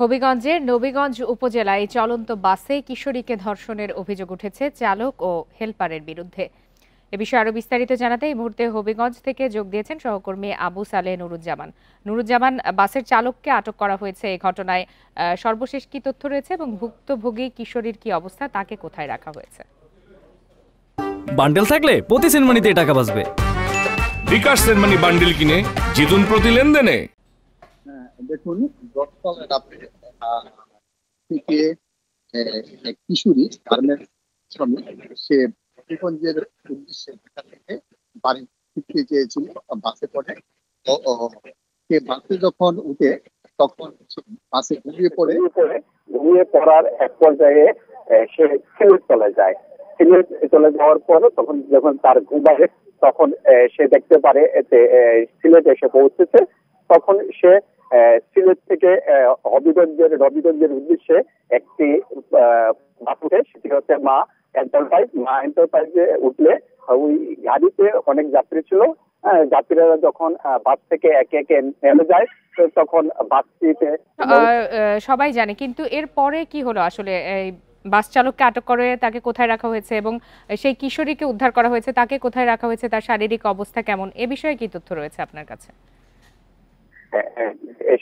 হবিগঞ্জের নবীগঞ্জ উপজেলায় চলন্ত বাসে কিশোরীকে ধর্ষণের অভিযোগ উঠেছে চালক ও হেলপারের বিরুদ্ধে। এ বিষয়ে আরো বিস্তারিত জানাতে এই মুহূর্তে হবিগঞ্জ থেকে যোগ দিয়েছেন সহকর্মী আবু সালেহ নুরুজ্জামান। নুরুজ্জামান, বাসের চালককে আটক করা হয়েছে। এই ঘটনায় সর্বশেষ কি তথ্য রয়েছে এবং ভুক্তভোগী কিশোরীর কি অবস্থা, তাকে কোথায় রাখা হয়েছে? বান্ডেল থাকলে প্রতি সেনমানিতে টাকা বাঁচবে। বিকাশ সেনমানি বান্ডেল কিনে জিতুন প্রতি লেনদেনে। দেখুন, গতকাল রাতে থেকে এক কিশোরী গার্মেন্টস শ্রমিক, সে হবিগঞ্জের উদ্দেশ্যে ঢাকা থেকে বাড়ি ফিরতে চেয়েছিল বাসে করে। সে বাসে যখন উঠে তখন বাসে ঘুমিয়ে পড়ার এক পর্যায়ে সে সিলেট চলে যায়। সিলেট চলে যাওয়ার পর তখন যখন তার ঘুম আসে তখন সে দেখতে পারে সিলেট এসে পৌঁছেছে। তখন সে সিলেট থেকে হবিগঞ্জের উদ্দেশ্যে একটি বাস উঠে, সেটি হচ্ছে মা এন্টারপ্রাইজে উঠলে ওই গাড়িতে অনেক যাত্রী ছিল। যাত্রীরা যখন বাস থেকে একে একে নেমে যায় তখন বাসটিতে সবাই জানে, কিন্তু এর পরে কি হলো আসলে? বাস চালককে আটক করে তাকে কোথায় রাখা হয়েছে এবং সেই কিশোরীকে উদ্ধার করা হয়েছে, তাকে কোথায় রাখা হয়েছে, তার শারীরিক অবস্থা কেমন, এ বিষয়ে কি তথ্য রয়েছে আপনার কাছে?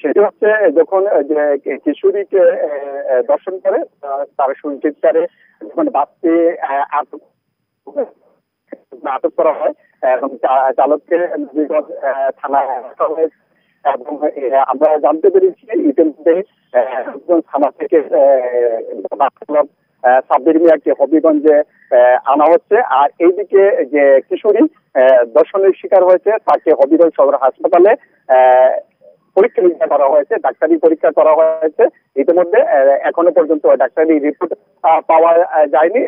সেটি হচ্ছে যখন যে কিশোরীকে দর্শন করে তার সুচিৎকারে যখন বাসটি আটক করা হয় এবং চালককে থানায় রাখা হয়েছে। এবং আমরা জানতে পেরেছি ইতিমধ্যে থানা থেকে সাব্বির মিয়াকে হবিগঞ্জে আনা হচ্ছে। আর এইদিকে যে কিশোরী দর্শনের শিকার হয়েছে তাকে হবিগঞ্জ সদর হাসপাতালে পরীক্ষা নিরীক্ষা করা হয়েছে, ডাক্তারি পরীক্ষা করা হয়েছে। ইতিমধ্যে এখনো পর্যন্ত ডাক্তারি রিপোর্ট পাওয়া যায়নি।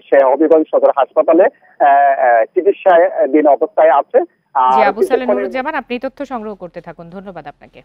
সে হবিগঞ্জ সদর হাসপাতালে চিকিৎসায় দিন অবস্থায় আছে। জি, আবু সালেহ নুরুজ্জামান, আপনি তথ্য সংগ্রহ করতে থাকুন। ধন্যবাদ আপনাকে।